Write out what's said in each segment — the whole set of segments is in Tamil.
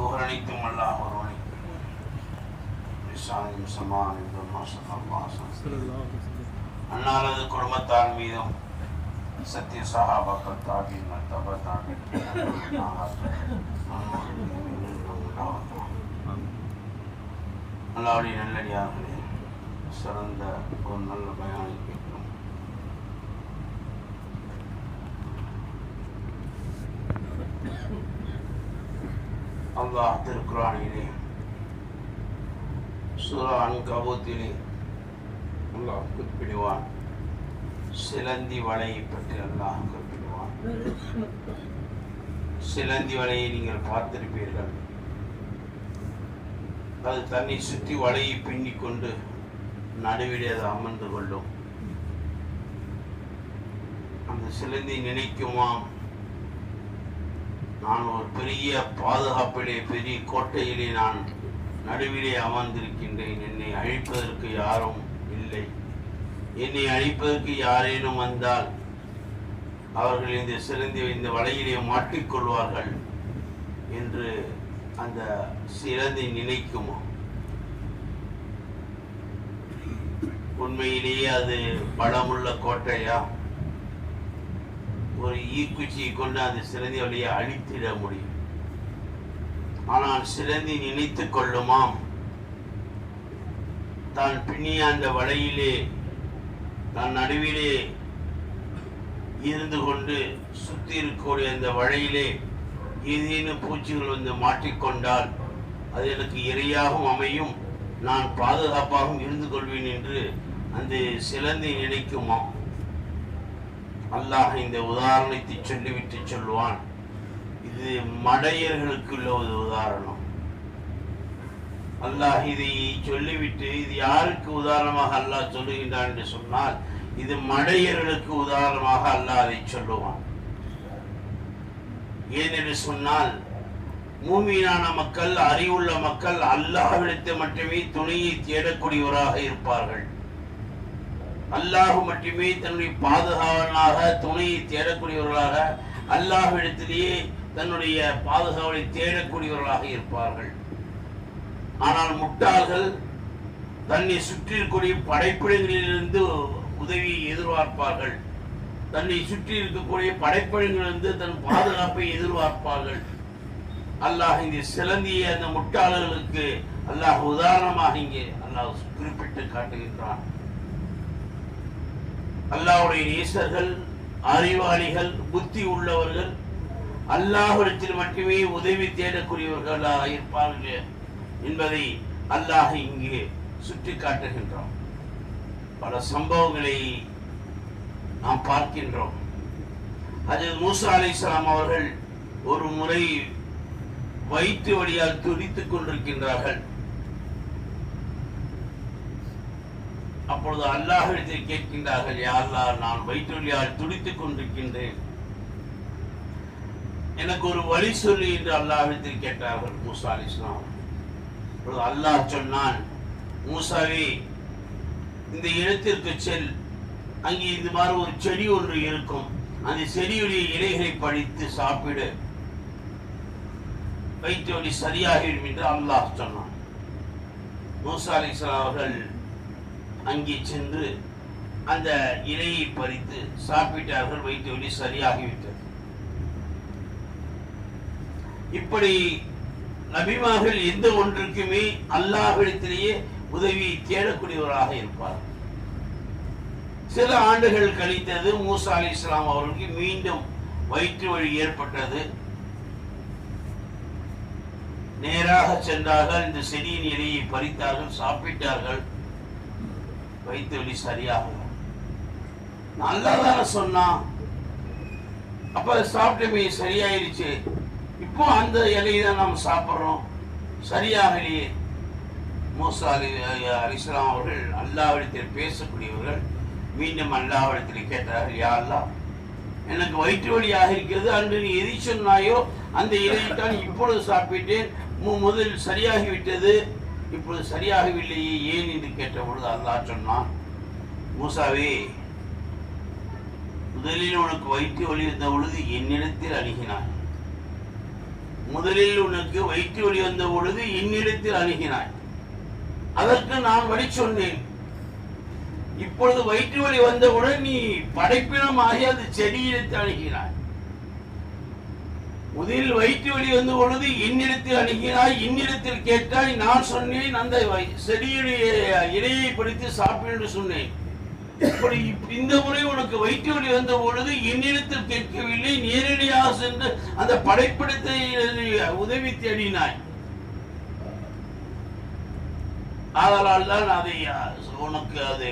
புகழனைத்தும் அல்லாஹ் ஒருவனை அன்னாரது குடும்பத்தார் மீதும் சத்திய சஹாபாக்கள் தாபீன்கள் தப தாபீன்கள் அல்லாஹ்வுடைய நல்லடியார்களே, சிறந்த ஒரு நல்ல பயானை கேட்கிறோம். அல்லாஹ் திருக்குர்ஆனிலே சூரா அன்கபூத்திலே அல்லாஹ் குறிப்பிடுவான். சிலந்தி வலையை பற்றி அல்லாஹ் குறிப்பிடுவான். சிலந்தி வலையை நீங்கள் பார்த்திருப்பீர்கள். அது தன்னை சுற்றி வலையை பின்னிக் கொண்டு நடுவிலே அது அமர்ந்து கொள்ளும். அந்த சிலந்தி நினைக்குமாம், நான் ஒரு பெரிய பாதுகாப்பிலே, பெரிய கோட்டையிலே நான் நடுவிலே அமர்ந்திருக்கின்றேன். என்னை அழிப்பதற்கு யாரும் இல்லை. என்னை அழிப்பதற்கு யாரேனும் வந்தால் அவர்கள் இந்த சிலந்தி இந்த வலையிலே மாட்டிக்கொள்வார்கள் என்று அந்த சிலந்தி நினைக்குமா? உண்மையிலேயே அது பலமுள்ள கோட்டையா? ஒரு ஈக்குச்சியை கொண்டு அந்த சிலந்தி வழியை அழித்திட முடியும். ஆனால் சிலந்தி நினைத்து கொள்ளுமாம், தான் பின்னிய அந்த வலையிலே தான் நடுவிலே இருந்து கொண்டு சுற்றி இருக்கக்கூடிய அந்த வலையிலே ஏதேனும் பூச்சிகள் வந்து மாட்டிக்கொண்டால் அது எனக்கு இரையாகவும் அமையும், நான் பாதுகாப்பாகவும் இருந்து கொள்வேன் என்று அந்த சிலந்தி நினைக்குமாம். அல்லாஹ் இந்த உதாரணத்தை சொல்லிவிட்டு சொல்லுவான், இது மடையர்களுக்கு உள்ள ஒரு உதாரணம். அல்லாஹ் இதை சொல்லிவிட்டு இது யாருக்கு உதாரணமாக அல்லாஹ் சொல்லுகின்றான் என்று சொன்னால், இது மடையர்களுக்கு உதாரணமாக அல்லாஹ் அதை சொல்லுவான். ஏனென்று சொன்னால், மூமினான மக்கள், அறிவுள்ள மக்கள் அல்லாஹ்விடத்தை மட்டுமே துணையை தேடக்கூடியவராக இருப்பார்கள். அல்லாஹ் மட்டுமே தன்னுடைய பாதுகாவலனாக துணையை தேடக்கூடியவர்களாக, அல்லாஹ்விடத்திலேயே தன்னுடைய பாதுகாவலை தேடக்கூடியவர்களாக இருப்பார்கள். ஆனால் முட்டாள்கள் தன்னை சுற்றி இருக்கக்கூடிய படைப்பிடங்களிலிருந்து உதவியை எதிர்பார்ப்பார்கள். தன்னை சுற்றி இருக்கக்கூடிய படைப்பிடங்களிலிருந்து தன் பாதுகாப்பை எதிர்பார்ப்பார்கள். அல்லாஹ் இந்த சிலந்திய அந்த முட்டாள்களுக்கு அல்லாஹ் உதாரணமாக இங்கே அல்லாஹ் குறிப்பிட்டு காட்டுகின்றான். அல்லாஹ்வுடைய நேசர்கள், அறிவாளிகள், புத்தி உள்ளவர்கள், அல்லாஹ்விடத்தில் மட்டுமே உதவி தேடக்கூடியவர்களாக இருப்பார்கள் என்பதை அல்லாஹ் இங்கே சுட்டி காட்டுகின்றான். பல சம்பவங்களை நாம் பார்க்கின்றோம். ஹஜ்ரத் மூசா அலைஹிஸ்ஸலாம் அவர்கள் ஒரு முறை வயிற்று வலியால் துடித்துக் கொண்டிருக்கின்றார்கள். அப்பொழுது அல்லாஹ்விடத்தில் கேட்கின்றார்கள், யா அல்லாஹ், நான் வயிற்று வலியால் துடித்துக் கொண்டிருக்கின்றேன், எனக்கு ஒரு வழி சொல்லி என்று அல்லாஹ்விடத்தில் கேட்டார்கள் மூசா அலைஹிஸ்ஸலாம். அப்பொழுது அல்லாஹ் சொன்னான், மூசாவே, இந்த இடத்திற்கு செல், அங்கே இது மாதிரி ஒரு செடி ஒன்று இருக்கும், அந்த செடியுடைய இலைகளை பறித்து சாப்பிடு, வயிற்று வலி சரியாகிடும் என்று அல்லாஹ் சொன்னான். மூசா அலைஹிஸ்ஸலாம் அவர்கள் அங்கே சென்று அந்த இலையை பறித்து சாப்பிட்டார்கள். வயிற்று வலி சரியாகிவிட்டது. இப்படி நபிமார்கள் எந்த ஒன்றுக்குமே அல்லாஹ்விடத்திலேயே உதவி தேடக்கூடியவராக இருப்பார். சில ஆண்டுகள் கழித்தது. மூசா அலைஹிஸ்ஸலாம் அவர்களுக்கு மீண்டும் வயிற்று வலி ஏற்பட்டது. நேராக சென்றார்கள், இந்த செடியின் இலையை பறித்தார்கள், சாப்பிட்டார்கள், வயிற்று வலி சரியாகல. நல்லதான சொன்னான், அப்ப சாப்பிட்டமே சரியாயிருச்சு, இப்போ அந்த இலையை தான் நாம் சாப்பிட்றோம், சரியாகலையே. மூசா அலைஹிஸ்ஸலாம் அவர்கள் அல்லாஹ்விடத்தில் பேசக்கூடியவர்கள். மீண்டும் அல்லாஹ்விடத்தில் கேட்டார்கள், யா அல்லாஹ், எனக்கு வயிற்று வலியாக இருக்கிறது, அன்று நீ எதை சொன்னாயோ அந்த இலையைத்தான் இப்பொழுது சாப்பிட்டேன், முதலில் சரியாகிவிட்டது, இப்பொழுது சரியாகவில்லையே, ஏன் என்று கேட்டபொழுது அல்லாஹ் சொன்னான், மூசாவே, முதலில் உனக்கு வயிற்று வலி இருந்த பொழுது என்னிடத்தில் அணுகினாய், முதலில் உனக்கு வயிற்று வலி வந்த பொழுது என்னிடத்தில் அணுகினாய், அதற்கு நான் வழி சொன்னேன். இப்பொழுது வயிற்று வலி வந்தவுடன் நீ படைப்பினமாகி அது செடியிடத்தில் அணுகினாய். முதலில் வயிற்று வலி வந்த பொழுது என்னிடத்தில் அணுகினாய், என்னிடத்தில் கேட்டாய், நான் சொன்னேன் அந்த செடியுடைய இலையை பிடித்து சாப்பிடு என்று சொன்னேன். இந்த முறை உனக்கு வயிற்று வலி வந்த பொழுது என்னிடத்தில் கேட்கவில்லை, நேரடியாக சென்று அந்த படைப்பிடத்தை உதவி தேடினாய். ஆதலால் தான் அதை உனக்கு அது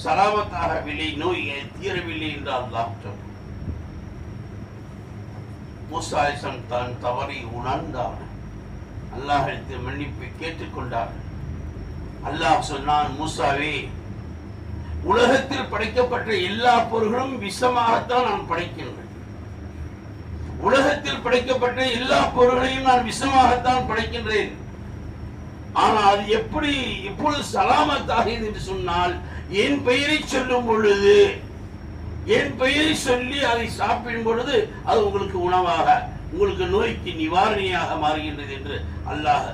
சலாமத்தாகவில்லை, நோய் தீரவில்லை என்று அல்லாஹ் சொன்னார். மூசா அலைஹிஸ்ஸலாம் தான் தவறி உணர்ந்தார், அல்லாஹ்விடத்தில் மன்னிப்பை கேட்டுக்கொண்டார். அல்லாஹ் சொன்னான், மூசாவே, உலகத்தில் படைக்கப்பட்ட எல்லா பொருள்களும் விஷமாகத்தான் நான் படைக்கின்றேன். உலகத்தில் படைக்கப்பட்ட எல்லா பொருள்களையும் நான் விஷமாகத்தான் படைக்கின்றேன். ஆனால் அது எப்பொழுது சலாமத்தாகிறது என்று சொன்னால், என் பெயரை சொல்லும் பொழுது, என் பெயரை சொல்லி அதை சாப்பிடும் பொழுது அது உங்களுக்கு உணவாக, உங்களுக்கு நோய்க்கு நிவாரணியாக மாறுகின்றது என்று அல்லாஹ்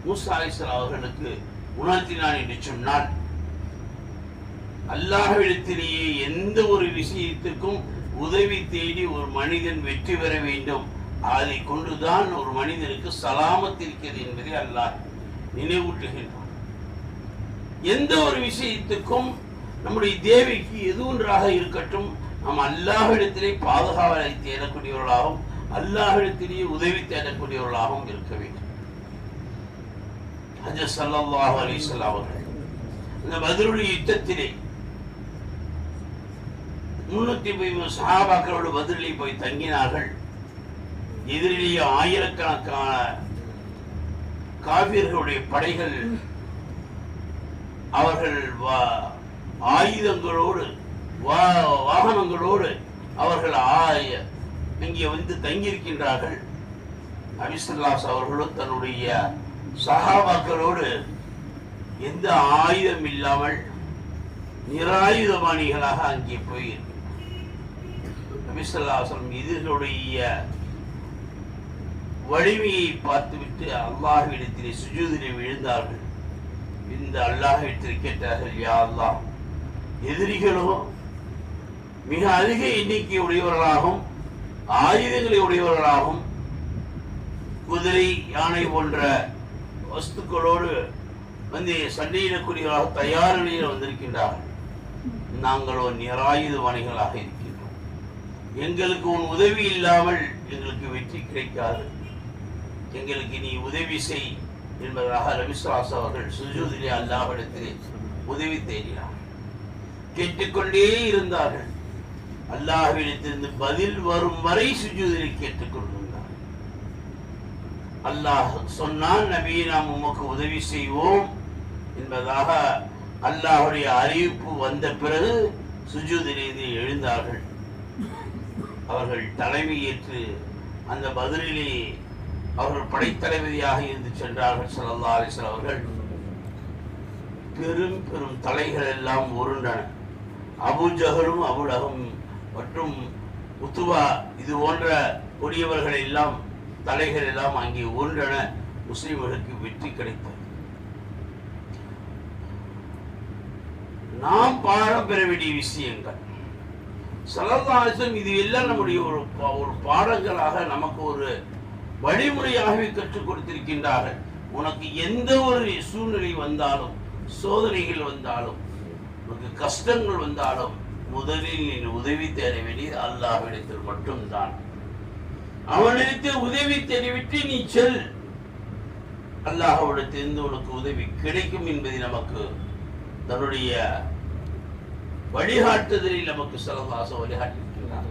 மூசா அலைஹிஸ்ஸலாம் அவர்களுக்கு உணர்த்தினான் என்று சொன்னால், அல்லாஹ்விடத்திலேயே எந்த ஒரு விஷயத்திற்கும் உதவி தேடி ஒரு மனிதன் வெற்றி பெற வேண்டும். அதை கொண்டுதான் ஒரு மனிதனுக்கு சலாமத் இருக்கிறது என்பதை அல்லாஹ் நினைவூட்டுகின்றான். எந்த ஒரு விஷயத்துக்கும் நம்முடைய தேவைக்கு எது ஒன்றாக இருக்கட்டும், நாம் அல்லாஹ்விடத்திலே பாதுகாவலை தேடக்கூடியவர்களாகவும் அல்லாஹ்விடத்திலேயே உதவி தேடக்கூடியவர்களாகவும் இருக்க வேண்டும். ஹஜ்ரத் ஸல்லல்லாஹு அலைஹி வஸல்லம் அவர்கள் இந்த பத்ருடைய யுத்தத்திலே 330 சஹாபாக்களோடு பத்ரிலே போய் தங்கினார்கள். எதிரிலேயே ஆயிரக்கணக்கான காபிர்களுடைய படைகள் அவர்கள் ஆயுதங்களோடு வாகனங்களோடு அவர்கள் இங்கே வந்து தங்கியிருக்கின்றார்கள். நபி ஸல்லல்லாஹு அலைஹி அவர்களும் தன்னுடைய சஹாபாக்களோடு எந்த ஆயுதம் இல்லாமல் நிராயுதபாணிகளாக அங்கே போய் நபி ஸல்லல்லாஹு அலைஹி வஸல்லம் எதிரிகளுடைய வலிமையை பார்த்துவிட்டு அல்லாஹ்விடத்திலே சுஜூதிலே விழுந்தார்கள். இந்த அல்லாஹ்விடத்தில் கேட்டார்கள், யா அல்லாஹ், எதிரிகளோ மிக அதிக எண்ணிக்கை உடையவர்களாகவும் ஆயுதங்களை உடையவர்களாகவும் குதிரை யானை போன்ற வஸ்துக்களோடு வந்து சண்டையிடக்கூடியவர்களாக தயார் நிலையில் வந்திருக்கின்றார்கள். நாங்களோ நிராயுதபாணிகளாக இருக்கின்றோம். எங்களுக்கு உன் உதவி இல்லாமல் எங்களுக்கு வெற்றி கிடைக்காது. எங்களுக்கு நீ உதவி செய் என்பதாக நபி ஸல்லல்லாஹு அலைஹி அவர்கள் சுஜூதிலே அல்லாஹ்விடத்திலே உதவி தேடினார். கேட்டுக்கொண்டே இருந்தார்கள். அல்லாஹ்விடத்திலிருந்து பதில் வரும் வரை சுஜூதிலே கேட்டுக்கொண்டிருந்தார். அல்லாஹ் சொன்னான், நபியே, நாம் உமக்கு உதவி செய்வோம் என்பதாக அல்லாஹ்வுடைய அறிவிப்பு வந்த பிறகு சுஜூதிலிருந்து எழுந்தார்கள். அவர்கள் தலைமை ஏற்று அந்த பதிலிலே அவர்கள் படைத்தளபதியாக இருந்து சென்றார்கள். ஸல்லல்லாஹு அலைஹி வஸல்லம் அவர்கள் பெரும் பெரும் தலைகள் எல்லாம் உருண்டன. அபூ ஜஹலும் அபூ லஹப் மற்றும் உத்துபா இது போன்ற கொடியவர்கள் எல்லாம் தலைகள் எல்லாம் அங்கே உருண்டன. முஸ்லிம்களுக்கு வெற்றி கிடைத்தது. நாம் பாடம் பெற வேண்டிய விஷயங்கள் ஸல்லல்லாஹு அலைஹி வஸல்லம் இது எல்லாம் நம்முடைய ஒரு பாடங்களாக நமக்கு ஒரு வழிமுறையாகவே கற்றுக் கொடுத்திருக்கின்றார்கள். உனக்கு எந்த ஒரு சூழ்நிலை வந்தாலும், சோதனைகள் வந்தாலும், உனக்கு கஷ்டங்கள் வந்தாலும், முதலில் நீ உதவி தேட வேண்டியது அல்லாஹ்விடத்தில் மட்டும்தான். அவனிடத்தில் உதவி தேடிவிட்டு நீ செல். அல்லாஹ்விடத்திலிருந்து உனக்கு உதவி கிடைக்கும் என்பதை நமக்கு தன்னுடைய வழிகாட்டுதலில் நமக்கு ஸல்லல்லாஹு அலைஹி வஸல்லம் வழிகாட்டியிருக்கிறார்.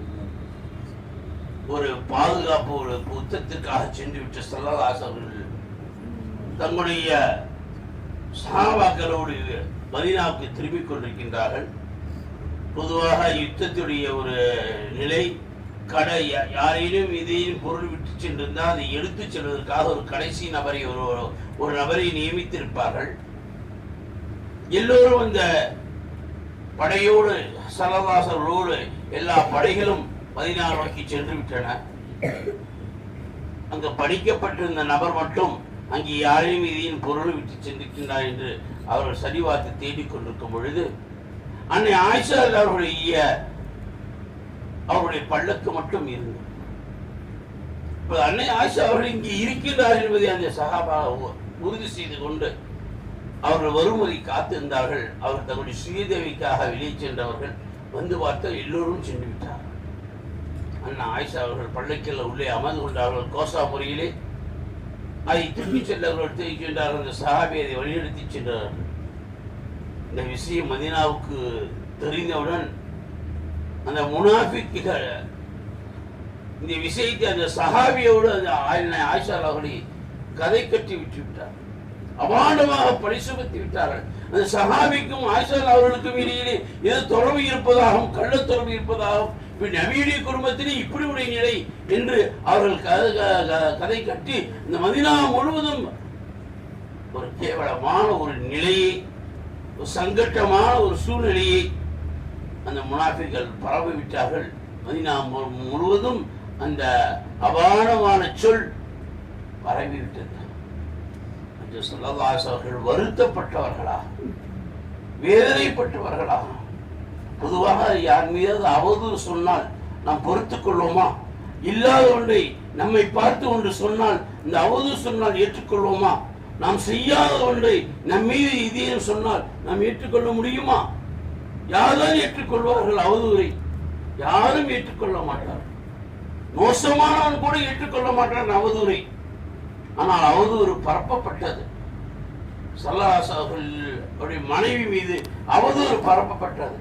ஒரு பாதுகாப்பு ஒரு யுத்தத்திற்காக சென்று விட்ட ஸல்லல்லாஹு அலைஹி வஸல்லம் தங்களுடைய சஹாபாக்களோடு மதீனாவுக்கு திரும்பிக் கொண்டிருக்கின்றார்கள். பொதுவாக யுத்தத்துடைய ஒரு நிலை, கடை யாரேனும் இதையும் பொருள் விட்டு சென்றிருந்தால் அதை எடுத்துச் செல்வதற்காக ஒரு கடைசி நபரை ஒரு நபரை நியமித்திருப்பார்கள். எல்லோரும் அந்த படையோடு ஸல்லல்லாஹு எல்லா படைகளும் மதீனா நோக்கி சென்று விட்டன. அங்கு படிக்கப்பட்டிருந்த நபர் மட்டும் அங்கே யாரையும் இதையும் பொருள் விட்டு சென்றிருக்கின்றார் என்று அவர்கள் சரிவார்த்து தேடிக்கொண்டிருக்கும் பொழுது அன்னை ஆயிஷா அவருடைய பல்லக்கு மட்டும் இருந்தது. அன்னை ஆயிஷா அவர்கள் இங்கே இருக்கின்றார் என்பதை அந்த சஹாபா உறுதி செய்து கொண்டு அவர்கள் வருமுறை காத்திருந்தார்கள். அவர் தங்களுடைய சுயதேவிக்காக வெளியே சென்றவர்கள் வந்து பார்த்தால் எல்லோரும் சென்று விட்டார்கள். அண்ணா ஆயிஷா அவர்கள் பல்லக்கில் உள்ளே அமர்ந்து கொண்டார்கள். கோசா முறையிலே அதை திரும்பி சென்றவர்கள் திரும்பி சென்றார்கள். அந்த சஹாபி அதை வழிநடத்தி சென்றார்கள். இந்த விஷயம் மதீனாவுக்கு தெரிந்தவுடன் அந்த முனாஃபிக்குகள் இந்த விஷயத்தை அந்த சஹாபியோடு அந்த ஆயிஷா அவர்களை கதை கட்டி விட்டு விட்டார். அபாண்டமாக பரிசுமத்தி விட்டார்கள். அந்த சஹாபிக்கும் ஆயிஷா அவர்களுக்கும் இடையிலே ஏதோ தொடர்பு இருப்பதாகவும் கள்ள தொடர்பு இருப்பதாகவும் நபியுடைய குடும்பத்திலே இப்படி உடைய நிலை என்று அவர்கள் கதை கட்டி இந்த மதீனா முழுவதும் ஒரு கேவலமான ஒரு நிலையை, ஒரு சங்கட்டமான ஒரு சூழ்நிலையை அந்த முனாஃபிகள் பரவி விட்டார்கள். மதீனா முழுவதும் அந்த அபாண்டமான சொல் பரவிவிட்டது. ஸல்லல்லாஹு அலைஹி வஸல்லம் வருத்தப்பட்டவர்களா, வேதனைப்பட்டவர்களா? பொதுவாக யார் மீது அவதூறு சொன்னால் நாம் பொறுத்துக் கொள்வோமா? இல்லாத ஒன்றை நம்மை பார்த்து ஒன்று சொன்னால் இந்த அவதூறு சொன்னால் ஏற்றுக்கொள்வோமா? நாம் செய்யாத ஒன்றை நம் மீது இதையும் சொன்னால் நாம் ஏற்றுக்கொள்ள முடியுமா? யாரும் ஏற்றுக்கொள்வார்கள் அவதூறை? யாரும் ஏற்றுக்கொள்ள மாட்டார். மோசமானவன் கூட ஏற்றுக்கொள்ள மாட்டான் அவதூறை. ஆனால் அவதூறு பரப்பப்பட்டது. ஸல்லல்லாஹு அவர்களுடைய மனைவி மீது அவதூறு பரப்பப்பட்டது.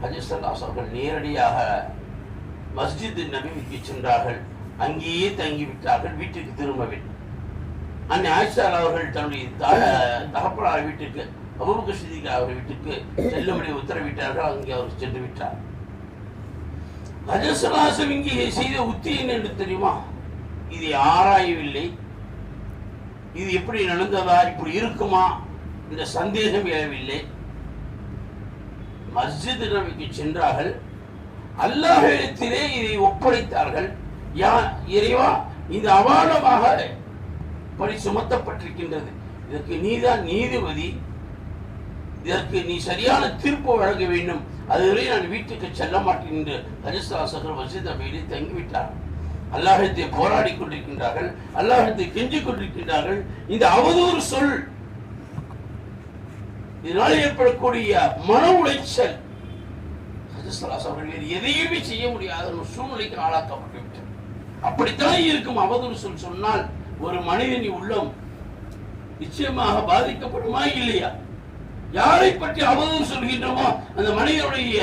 ஹஜ்ரத் ஸல்லல்லாஹு அவர்கள் நேரடியாக மஸ்ஜித் நபவிக்கு சென்றார்கள். அங்கேயே தங்கிவிட்டார்கள். வீட்டுக்கு திரும்பவில்லை. அன்னை ஆயிஷா அவர்கள் தன்னுடைய தகப்பனார் வீட்டுக்கு, அபூபக்கர் சித்திக் அவர்கள் வீட்டுக்கு செல்லும்படி உத்தரவிட்டார்கள். அங்கே அவர் சென்று விட்டார். ஹஜ்ரத் ஸல்லல்லாஹு இங்கே செய்த உத்தி என்ன என்று தெரியுமா? இதை ஆராயவில்லை. இது எப்படி நடந்ததா, இப்படி இருக்குமா இந்த சந்தேகம் எழவில்லை. மஸ்ஜித் நபிக்கு சென்றார்கள். அல்லாஹ்விடத்திலே இதை ஒப்படைத்தார்கள். இறைவா, இந்த அபாண்டமாக பழி சுமத்தப்பட்டிருக்கின்றது. இதற்கு நீதான் நீதிபதி. இதற்கு நீ சரியான தீர்ப்பு வழங்க வேண்டும். அதுவரை நான் வீட்டுக்கு செல்ல மாட்டேன் என்று ஹஜ்ரத் மஸ்ஜித் நபியிலே தங்கிவிட்டார். அல்லாஹ்விடத்தை போராடி கொண்டிருக்கின்றார்கள். அல்லாஹ்விடத்தை கெஞ்சிக் கொண்டிருக்கின்றார்கள். இந்த அவதூறு சொல், இதனால் ஏற்படக்கூடிய மன உளைச்சல், அவர்கள் எதையுமே செய்ய முடியாத ஒரு சூழ்நிலைக்கு ஆளாக்கப்பட்டு விட்டார். அப்படித்தான் இருக்கும். அவதூறு சொல் சொன்னால் ஒரு மனிதனி உள்ளம் நிச்சயமாக பாதிக்கப்படுமா இல்லையா? யாரை பற்றி அவதூறு சொல்கின்றோமோ அந்த மனிதனுடைய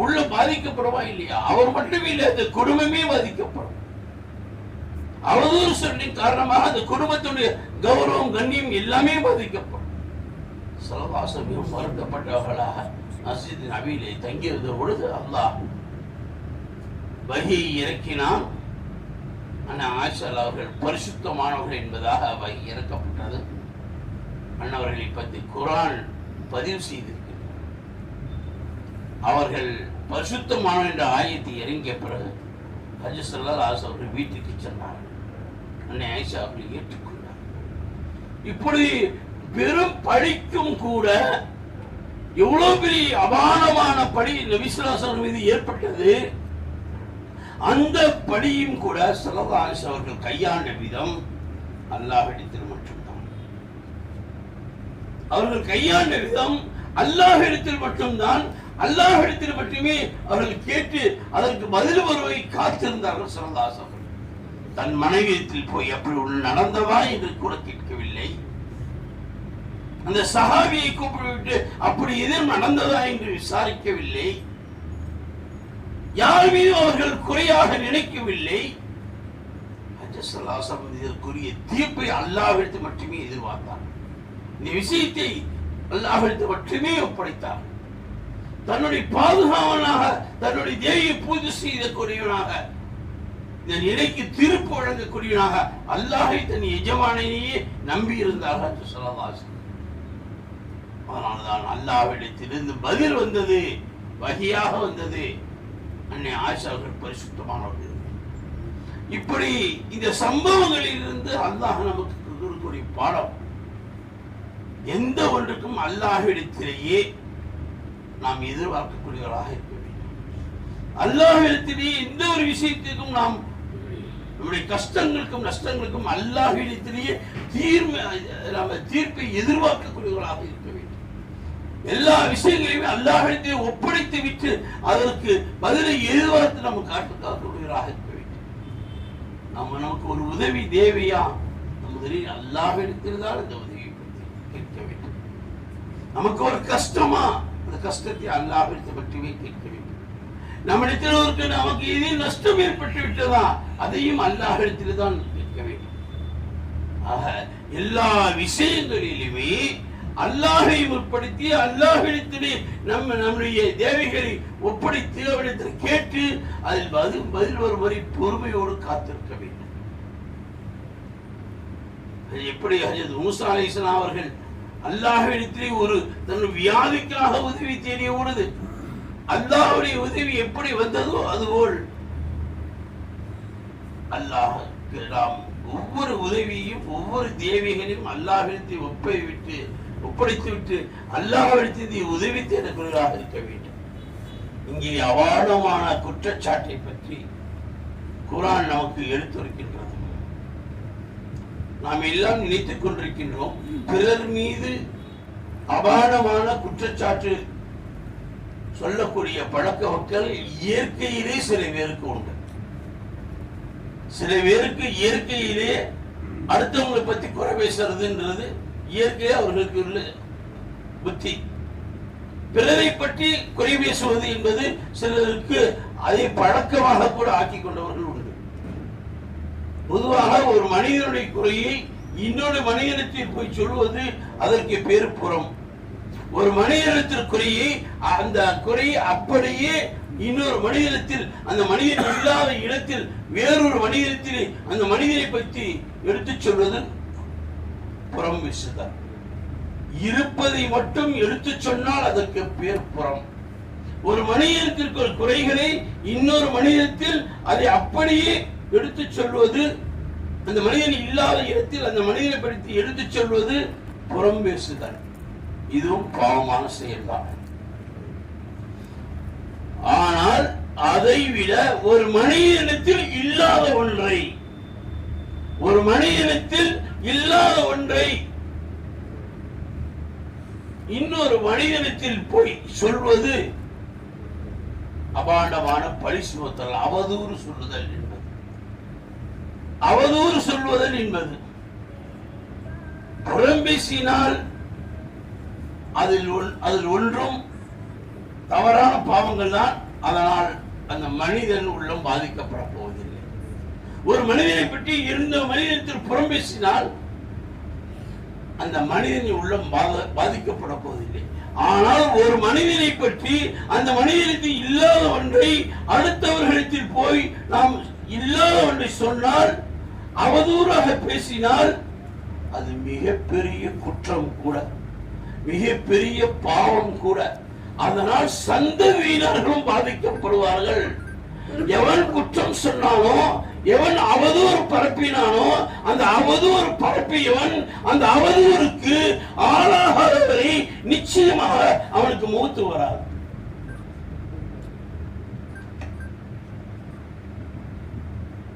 உள்ள பாதிக்கப்படுமா இல்லையா? அவர் மட்டுமே இல்லை, அந்த குடும்பமே பாதிக்கப்படும். அவதூறு சொல்லின் காரணமாக அந்த குடும்பத்துடைய கௌரவம், கண்ணியம் எல்லாமே பாதிக்கப்படும். சலவாசமியும் வருத்தப்பட்டவர்களாக மஸ்ஜித் நபியிலே தங்கியிருந்த பொழுது அல்லாஹ் வஹியை இறக்கினான். அண்ணா ஆயிஷா அவர்கள் பரிசுத்தமானவர்கள் என்பதாக வஹி இறக்கப்பட்டது. அண்ணவர்களை பற்றி குர்ஆன் பதிவு செய்திருக்கிறது. அவர்கள் பரிசுத்தமான என்ற ஆயத்தை இறங்கிய பிறகு ஹஜ்ரத் ஸல்லல்லாஹு அலைஹி வஸல்லம் அவர்கள் வீட்டுக்கு சென்றார்கள். அன்னை ஆயிஷா அவர்களை ஏற்றுக்கொண்டார். இப்படி பெரும் பழிக்கும் கூட எவ்வளவு பெரிய அபானமான பழி நபி ஸல்லல்லாஹு அலைஹி வஸல்லம் மீது ஏற்பட்டது. அந்த பழியும் கூட ஸல்லல்லாஹு அலைஹி வஸல்லம் அவர்கள் கையாண்ட விதம் அல்லாஹ்விடத்தில் மட்டும்தான். அவர்கள் கையாண்ட விதம் அல்லாஹ்விடத்தில் மட்டும்தான். அல்லாஹ்விடத்தில் மட்டுமே அவர்கள் கேட்டு அதற்கு பதில் வருவதை காத்திருந்தார்கள். ஸல்லல்லாஹு அலைஹி வஸல்லம் தன் மனைவியத்தில் போய் அப்படி நடந்தவா என்று கூட கேட்கவில்லை. அந்த சஹாபியை கூப்பிட்டு அப்படி எதுவும் நடந்ததா என்று விசாரிக்கவில்லை. யார் மீதும் அவர்கள் குறையாக நினைக்கவில்லை. இதற்குரிய தீர்ப்பை அல்லாஹ்விடத்தில் மட்டுமே எதிர்பார்த்தார். இந்த விஷயத்தை அல்லாஹ்விடத்தில் மட்டுமே ஒப்படைத்தார். தன்னுடைய பாதுகாவனாக, தன்னுடைய தேவியை பூஜை செய்யக்கூடியவனாக, இந்த நிலைக்கு தீர்ப்பு வழங்கக்கூடியவனாக அல்லாஹை தன் எஜமானையே நம்பி இருந்தார்கள் என்று சொல்லலாம். அதனால்தான் அல்லாஹ்விடத்திலிருந்து பதில் வந்தது, வஹியாக வந்தது. அன்னை ஆயிஷா அவர்கள் பரிசுத்தமானவர்கள். இப்படி இந்த சம்பவங்களில் இருந்து அல்லாஹ் நமக்கு கொடுக்கக்கூடிய பாடம், எந்த ஒன்றுக்கும் அல்லாஹ்விடத்திலேயே நாம் எதிர்பார்க்கக்கூடியவராக இருக்க வேண்டும். அல்லாஹ்விடத்திலேயே எந்த ஒரு விஷயத்திற்கும் நாம் நம்முடைய கஷ்டங்களுக்கும் நஷ்டங்களுக்கும் அல்லாஹ்விடத்திலேயே தீர்ப்பை எதிர்பார்க்கக்கூடியவர்களாக இருக்க வேண்டும். எல்லா விஷயங்களையுமே அல்லாஹ்விடத்திலே ஒப்படைத்து விட்டு அதற்கு பதிலை எதிர்பார்த்து நம்ம காட்டுக்காக்கூடியவராக இருக்க வேண்டும். நமக்கு ஒரு உதவி தேவையா, முதலில் அல்லாஹ்விடத்தில் தான் அந்த உதவி கேட்க வேண்டும். நமக்கு ஒரு கஷ்டமா, அந்த கஷ்டத்தை அல்லாஹ்விடத்தை மட்டுமே கேட்க வேண்டும். நம்மிடத்தில் நமக்கு ஏதேனும் நஷ்டம் ஏற்பட்டு விட்டதா, அதையும் அல்லாஹ்விடத்தில் தான் கேட்க வேண்டும். ஆக எல்லா விஷயங்களிலுமே அல்லாஹை உட்படுத்தி அல்லாஹ்விடத்திலே நம்முடைய தேவைகளை ஒப்படைத்து அவரிடத்தில் கேட்டு அதில் பதில் வரும் வரை பொறுமையோடு காத்திருக்க வேண்டும். எப்படி ஹஜ்ரத் மூஸா அலைஹிஸ்ஸலாம் அவர்கள் அல்லாஹ்விடத்திலே ஒரு தன் வியாதிக்காக உதவி தேடிய பொழுது அல்லாஹ்வுடைய உதவி எப்படி வந்ததோ அதுபோல் அல்லாஹ் நாம் ஒவ்வொரு உதவியையும் ஒவ்வொரு தேவைகளையும் அல்லாஹ்விடத்தில் ஒப்படைத்து விட்டு அல்லாஹ்விடத்தில் உதவி தேடக்கூடியவராக இருக்க வேண்டும். இங்கே அபாரமான குற்றச்சாட்டை பற்றி குர்ஆன் நமக்கு எடுத்துரைக்கின்றது. நாம் எல்லாம் நினைத்துக் கொண்டிருக்கின்றோம், பிறர் மீது அபாரமான குற்றச்சாட்டு சொல்லக்கூடிய பழக்க வழக்கங்கள் இயற்கையிலே சில பேருக்கு உண்டு. சில பேருக்கு இயற்கையிலே அடுத்தவங்களை பத்தி குறை பேசுறதுன்றது இயற்கையே அவர்களுக்கு உள்ள புத்தி. பிறரை பற்றி குறை பேசுவது என்பது சிலருக்கு அதை பழக்கமாக கூட ஆக்கி கொண்டவர்கள் உண்டு. பொதுவாக ஒரு மனிதனுடைய குறையை இன்னொரு மனிதனத்தில் போய் சொல்வது அதற்கு பேரு புறம். ஒரு மனிதனத்தில் குறையை அந்த குறையை அப்படியே இன்னொரு மனிதனத்தில், அந்த மனிதன் இல்லாத இடத்தில் வேறொரு மனிதனத்தில் அந்த மனிதனை பற்றி எடுத்துச் சொல்வது புறம் பேசுதல். இருப்பதை மட்டும் எடுத்துச் சொன்னால் அதற்கு பேர் புறம். ஒரு மனிதத்திற்கு குறைகளை இன்னொரு மனிதத்தில் அதை அப்படியே எடுத்துச் சொல்வது, அந்த மனிதன் இல்லாத இடத்தில் அந்த மனிதனை பற்றி எடுத்துச் சொல்வது புறம் பேசுதல். இதுவும் பாவமான செயல்தான். ஆனால் அதை விட ஒரு மனிதனத்தில் இல்லாத ஒன்றை, ஒரு மனிதனத்தில் இல்லாத ஒன்றை இன்னொரு மனிதனத்தில் போய் சொல்வது அபாண்டமான பழி சுமத்தல், அவதூறு சொல்லுதல் என்பது. அவதூறு சொல்வதல் என்பது புறம் பேசினால் அதில் ஒன்றும் தவறான பாவங்கள் தான். அதனால் அந்த மனிதன் உள்ளம் பாதிக்கப்பட போவதில்லை. ஒரு மனிதனை பற்றி இருந்த மனிதத்தில் புறம் பேசினால் அந்த மனிதனின் உள்ளம் பாதிக்கப்பட போவதில்லை. ஆனால் ஒரு மனிதனை பற்றி அந்த மனிதனுக்கு இல்லாத ஒன்றை அடுத்தவர்களிடத்தில் போய் நாம் இல்லாத ஒன்றை சொன்னால், அவதூறாக பேசினால் அது மிகப்பெரிய குற்றம் கூட, மிகப்பெரிய பாவம் கூட. அதனால் சந்ததியினர்களும் பாதிக்கப்படுவார்கள். எவன் குற்றம் சொன்னானோ, எவன் அவதூறு பரப்பினானோ, அந்த அவதூறு பரப்பியவன் அந்த அவதூறுக்கு ஆளாகாதவரை நிச்சயமாக அவனுக்கு மூத்து வராது.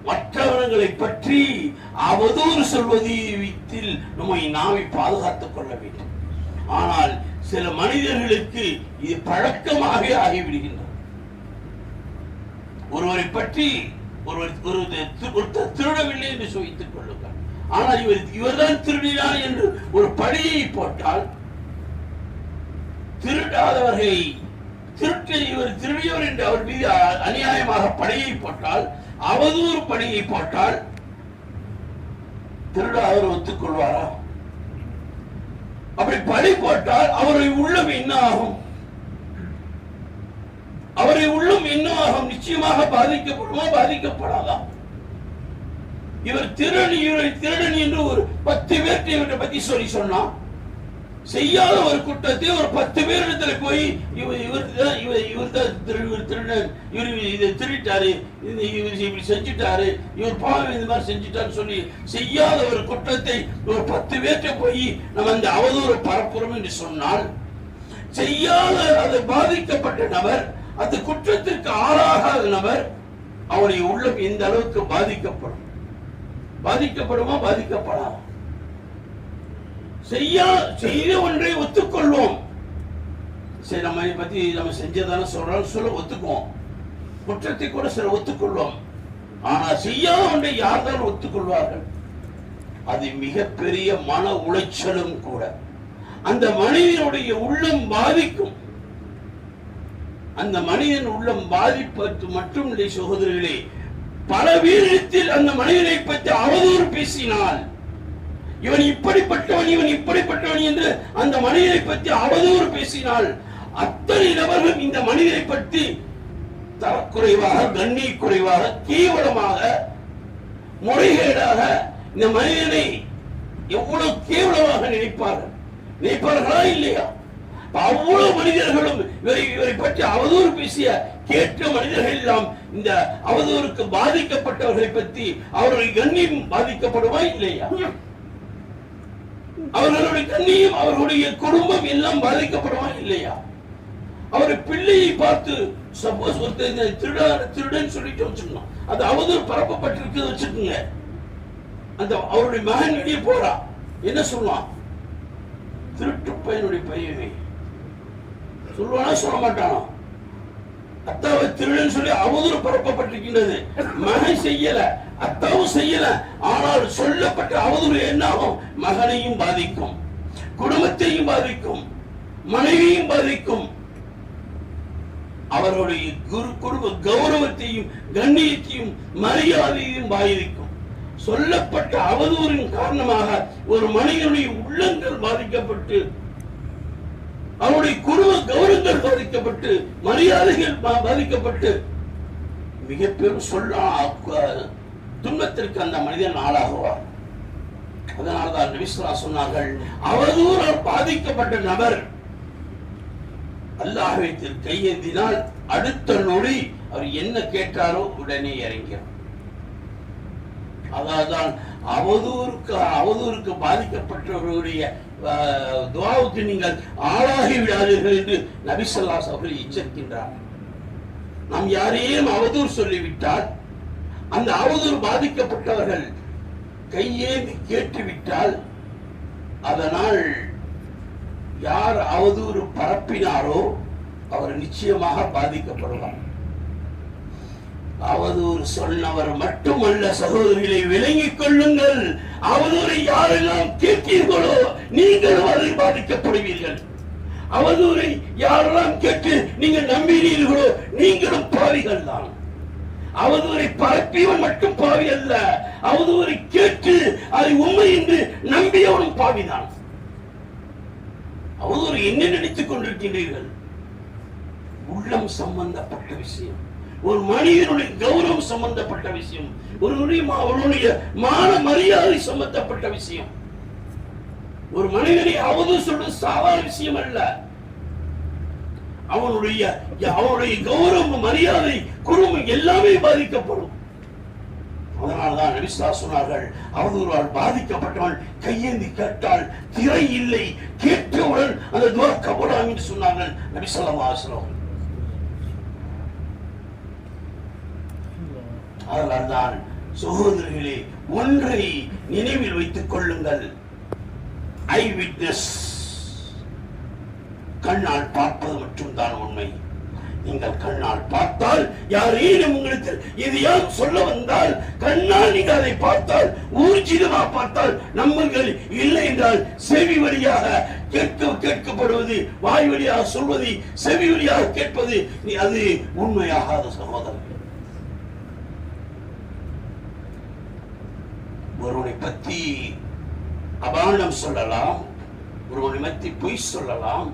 மற்றவர்களை பற்றி அவதூறு சொல்வதில் நம்மை நாமே பாதுகாத்துக் கொள்ள வேண்டும். ஆனால் சில மனிதர்களுக்கு இது பழக்கமாக ஆகிவிடுகின்றது. ஒருவரை பற்றி ஒருத்தர் திருடவில்லை என்று சொல்லித்துக் கொள்ளுங்கள், ஆனால் இவர்தான் திருடினார் என்று ஒரு பழியை போட்டால், திருடாதவர்களை இவர் திருடியவர் என்று அவர் மீது அநியாயமாக பழியை போட்டால், அவதூறு பழியை போட்டால், திருடாதவர் ஒத்துக்கொள்வாரா? அப்படி பழி போட்டால் அவருடைய உள்ளம் என்ன ஆகும்? அவருடைய உள்ளம் என்ன ஆகும்? நிச்சயமாக பாதிக்கப்படுமா, பாதிக்கப்படாதா? இவர் திருடன் என்று ஒரு 10 பேர்த்தை இவரை பத்தி சொன்னா செய்யாத ஒரு குற்றத்தை ஒரு 10 பேரிடத்துல போய் இவர் திருடன், இவர் இதை திருட்டாரு, இவர் இப்படி செஞ்சுட்டாரு, இவர் பாவம் இந்த மாதிரி செஞ்சுட்டாரு சொல்லி செய்யாத ஒரு குற்றத்தை ஒரு 10 பேர்கிட்ட போய் நம்ம அந்த அவதூறு பரப்புறோம் என்று சொன்னால், செய்யாத அது பாதிக்கப்பட்ட நபர், அந்த குற்றத்திற்கு ஆளாகாத நபர், அவருடைய உள்ளம் எந்த அளவுக்கு பாதிக்கப்படுமா பாதிக்கப்படாது. செய்த ஒன்றை ஒத்துக்கொள்வோம். சரி, நம்ம பத்தி நம்ம செஞ்சதான சொல்ல ஒத்துக்குவோம். குற்றத்தை கூட சில ஒத்துக்கொள்வோம். ஆனா செய்யாத ஒன்றை யார்தான் ஒத்துக்கொள்வார்கள்? அது மிகப்பெரிய மன உளைச்சலும் கூட. அந்த மனிதனுடைய உள்ளம் பாதிக்கும். அந்த மனிதன் உள்ளம் பாதிப்பது மட்டும் இல்லை சகோதரர்களே, பல வீரத்தில் அந்த மனிதனை பற்றி அவதூறு பேசினால், இவன் இப்படிப்பட்டவன், இவன் இப்படிப்பட்டவன் என்று அந்த மனிதனை பற்றி அவதூறு பேசினால், அத்தனை நபர்களும் இந்த மனிதனை பற்றி தரக்குறைவாக, கண்ணிய குறைவாக, கேவலமாக, முறைகேடாக இந்த மனிதனை எவ்வளவு கேவலமாக நினைப்பார்களா இல்லையா? அவ்வளவு மனிதர்களும் இவரை பற்றி அவதூறு பேசிய கேட்ட மனிதர்கள் எல்லாம் இந்த அவதூறுக்கு பாதிக்கப்பட்டவர்களை பற்றி அவர்களுடைய கண்ணியம் பாதிக்கப்படுவா இல்லையா? அவர்களுடைய கண்ணியம், அவர்களுடைய குடும்பம் எல்லாம் பாதிக்கப்படுவா இல்லையா? அவர் பிள்ளையை பார்த்து சப்போஸ் திருடன் சொல்லிட்டு வச்சுக்கணும், அது அவதூறு பரப்பப்பட்டிருக்கு வச்சுக்கோங்க. அந்த அவருடைய மகன் வெளியே போறா, என்ன சொல்லுவான்? திருட்டு பையனுடைய பையனை சொல்லுவானா சொல்ல மாட்டானா? அத்தாவை திருடன் சொல்லி அவதூறு பரப்பப்பட்டிருக்கின்றது. மகன் செய்யல, அத்தாவும் செய்யல, ஆனால் சொல்லப்பட்ட அவதூறு என்ன ஆகும்? மகனையும் பாதிக்கும், குடும்பத்தையும் பாதிக்கும், மனைவியும் பாதிக்கும், அவருடைய குடும்ப கௌரவத்தையும் கண்ணியத்தையும் மரியாதையையும் பாதிக்கும். சொல்லப்பட்ட அவதூறின் காரணமாக ஒரு மனிதனுடைய உள்ளங்கள் பாதிக்கப்பட்டு, அவருடைய குடும்ப கௌரவங்கள் பாதிக்கப்பட்டு, மரியாதைகள் பாதிக்கப்பட்டு, மிக பெரும் துன்பத்திற்கு அந்த மனிதன் ஆளாகுவார். அதனால்தான் நபி ஸல்லல்லாஹு அலைஹி வஸல்லம் சொன்னார்கள், அவதூறால் பாதிக்கப்பட்ட நபர் அல்லாஹ்விடத்தில் கையேந்தினால் அடுத்த நொடி அவர் என்ன கேட்டாரோ உடனே இறங்கிறார். அதான் அவதூறுக்கு பாதிக்கப்பட்டவர்களுடைய துஆவுக்கு நீங்கள் ஆளாகி விடாதீர்கள் என்று நபி ஸல்லல்லாஹு அலைஹி வஸல்லம் எச்சரிக்கின்றார். நாம் யாரையும் அவதூறு சொல்லிவிட்டால், அந்த அவதூறு பாதிக்கப்பட்டவர்கள் கையேந்தி கேட்டுவிட்டால், அதனால் யார் அவதூறு பரப்பினாரோ அவர் நிச்சயமாக பாதிக்கப்படுவார். அவதூறு சொன்னவர் மட்டுமல்ல சகோதரிகளை விளங்கிக் கொள்ளுங்கள், அவதூறை யாரெல்லாம் கேட்கிறீர்களோ நீங்களும் அதில் பாதிக்கப்படுவீர்கள். அவதூறை யாரெல்லாம் கேட்டு நீங்கள் நம்பினீர்களோ நீங்களும் பாவிகள் தான். அவதூறை பரப்பியவன் மட்டும் பாவி அல்ல, அவதூறை கேட்டு அதை உண்மை என்று நம்பியவனும் பாவிதான். அவதூறு என்ன நினைத்துக் கொண்டிருக்கின்றீர்கள்? உள்ளம் சம்பந்தப்பட்ட விஷயம், ஒரு மனிதனுடைய கௌரவம் சம்பந்தப்பட்ட விஷயம், அவருடைய மான மரியாதை சம்பந்தப்பட்ட விஷயம். ஒரு மனிதனை அவதூறு சொல்வது சாதாரண விஷயம் அல்ல. அவனுடைய கௌரவம், மரியாதை, குடும்பம் எல்லாமே பாதிக்கப்படும். அதனால்தான் நபி ஸல்லல்லாஹு அலைஹி வஸல்லம் சொன்னார்கள், அவதூறால் பாதிக்கப்பட்டவன் கையேந்தி கேட்டால் திரை இல்லை, கேட்டவுடன் அந்த துஆ கபூலாகும் என்று சொன்னார்கள் நபி ஸல்லல்லாஹு அலைஹி வஸல்லம். அதனால்தான் சகோதரர்களே, ஒன்றை நினைவில் வைத்துக் கொள்ளுங்கள், ஐ விட்னஸ், கண்ணால் பார்ப்பது மட்டும்தான் உண்மை. நீங்கள் கண்ணால் பார்த்தால், யாரேனும் உங்களுக்கு எதையாவது சொல்ல வந்தால், கண்ணால் நீங்கள் அதை பார்த்தால், ஊர்ஜிதமாக பார்த்தால் நம்புங்கள். இல்லை என்றால் செவி வழியாக கேட்கப்படுவது, வாய் வழியாக சொல்வது, செவி வழியாக கேட்பது, அது உண்மையாகாத சகோதரர்கள். ஒருவனை பற்றி அபாண்டம் சொல்லலாம், ஒருவனை பற்றி பொய் சொல்லலாம்.